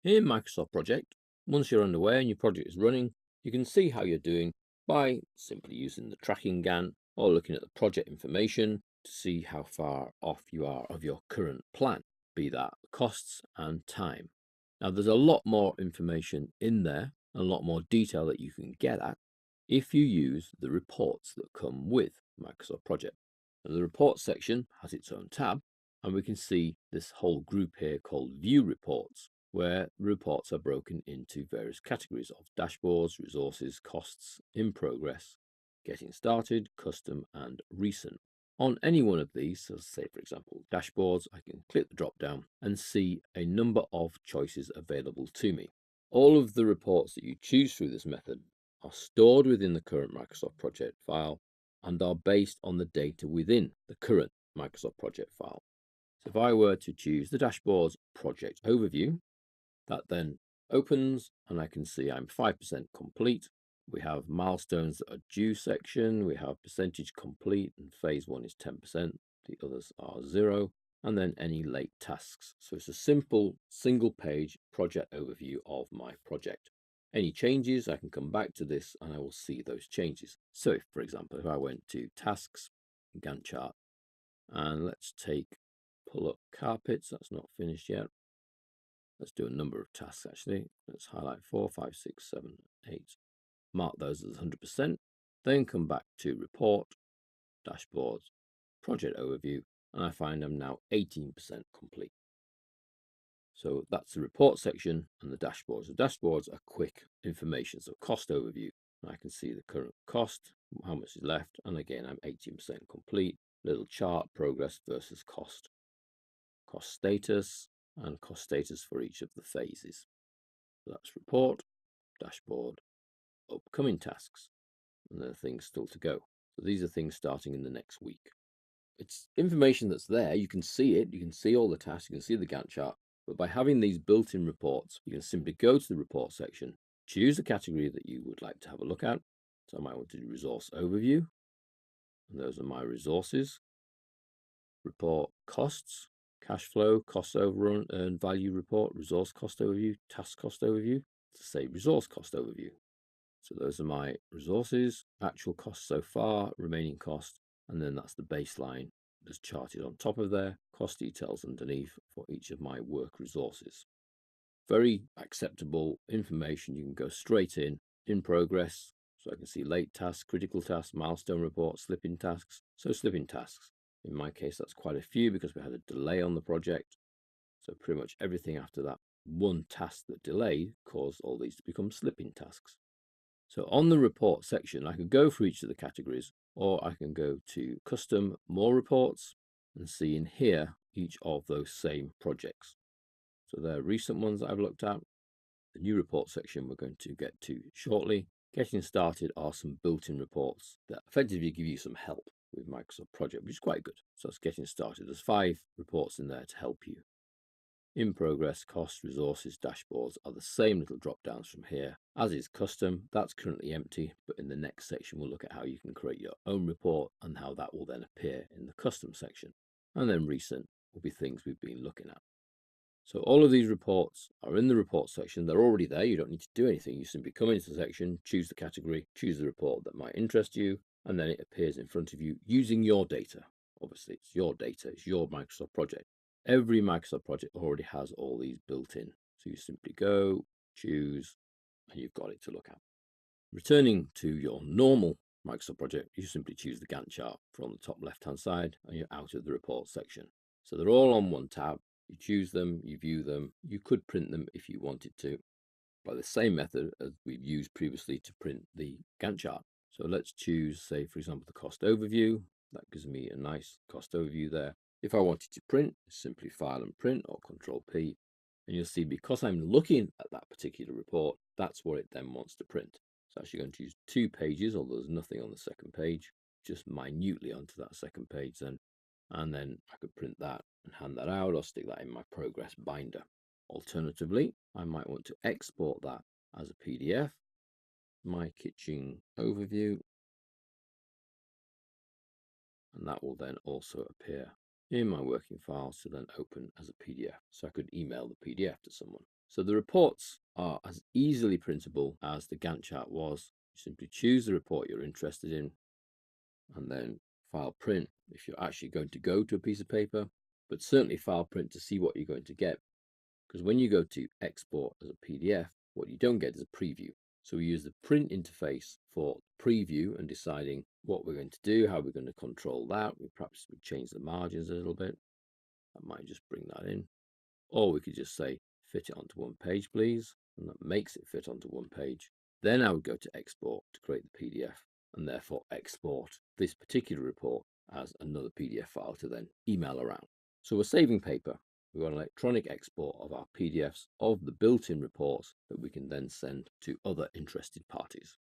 In Microsoft Project, once you're underway and your project is running, you can see how you're doing by simply using the tracking GAN or looking at the project information to see how far off you are of your current plan, be that costs and time. Now, there's a lot more information in there, a lot more detail that you can get at if you use the reports that come with Microsoft Project. Now, the reports section has its own tab, and we can see this whole group here called View Reports, where reports are broken into various categories of dashboards, resources, costs, in progress, getting started, custom, and recent. On any one of these, so say for example dashboards, I can click the drop down and see a number of choices available to me. All of the reports that you choose through this method are stored within the current Microsoft Project file and are based on the data within the current Microsoft Project file. So if I were to choose the dashboard's project overview, that then opens and I can see I'm 5% complete. We have milestones that are due section, we have percentage complete, and phase one is 10%, the others are 0, and then any late tasks. So it's a simple single page project overview of my project. Any changes, I can come back to this and I will see those changes. So if, for example, if I went to tasks, Gantt chart, and let's pull up carpets, that's not finished yet. Let's do a number of tasks actually. Let's highlight 4, 5, 6, 7, 8. Mark those as 100%. Then come back to report, dashboards, project overview, and I find I'm now 18% complete. So that's the report section and the dashboards. The dashboards are quick information, so cost overview. I can see the current cost, how much is left, and again I'm 18% complete. Little chart, progress versus cost status, and cost status for each of the phases. So that's report, dashboard, upcoming tasks, and there are things still to go. So these are things starting in the next week. It's information that's there. You can see it. You can see all the tasks. You can see the Gantt chart. But by having these built-in reports, you can simply go to the report section, choose the category that you would like to have a look at. So I might want to do resource overview. And those are my resources. Report costs, cash flow, cost overrun, earned value report, resource cost overview, task cost overview. To say resource cost overview. So those are my resources, actual cost so far, remaining cost, and then that's the baseline that's charted on top of there, cost details underneath for each of my work resources. Very acceptable information. You can go straight in progress. So I can see late tasks, critical tasks, milestone reports, slipping tasks. So slipping tasks, in my case, that's quite a few because we had a delay on the project. So pretty much everything after that one task that delayed caused all these to become slipping tasks. So on the report section, I can go for each of the categories, or I can go to custom, more reports, and see in here each of those same projects. So they're recent ones that I've looked at. The new report section we're going to get to shortly. Getting started are some built-in reports that effectively give you some help with Microsoft Project, which is quite good. So it's getting started. There's 5 reports in there to help you. In progress, costs, resources, dashboards are the same little drop downs from here, as is custom. That's currently empty, but in the next section, we'll look at how you can create your own report and how that will then appear in the custom section. And then recent will be things we've been looking at. So all of these reports are in the report section. They're already there. You don't need to do anything. You simply come into the section, choose the category, choose the report that might interest you, and then it appears in front of you using your data. Obviously, it's your data. It's your Microsoft project. Every Microsoft project already has all these built in. So you simply go, choose, and you've got it to look at. Returning to your normal Microsoft project, you simply choose the Gantt chart from the top left-hand side, and you're out of the report section. So they're all on one tab. You choose them, you view them. You could print them if you wanted to by the same method as we've used previously to print the Gantt chart. So let's choose, say, for example, the cost overview. That gives me a nice cost overview there. If I wanted to print, simply File and Print or Control P. And you'll see because I'm looking at that particular report, that's what it then wants to print. So actually going to use 2 pages, although there's nothing on the second page, just minutely onto that second page then. And then I could print that and hand that out or stick that in my progress binder. Alternatively, I might want to export that as a PDF, my kitchen overview, and that will then also appear in my working files to then open as a PDF. So I could email the PDF to someone. So the reports are as easily printable as the Gantt chart was. You simply choose the report you're interested in and then file print if you're actually going to go to a piece of paper, but certainly file print to see what you're going to get. Because when you go to export as a PDF, what you don't get is a preview. So we use the print interface for preview and deciding what we're going to do, how we're going to control that. We perhaps would change the margins a little bit. I might just bring that in. Or we could just say, fit it onto one page, please. And that makes it fit onto one page. Then I would go to export to create the PDF and therefore export this particular report as another PDF file to then email around. So we're saving paper. We've got an electronic export of our PDFs of the built-in reports that we can then send to other interested parties.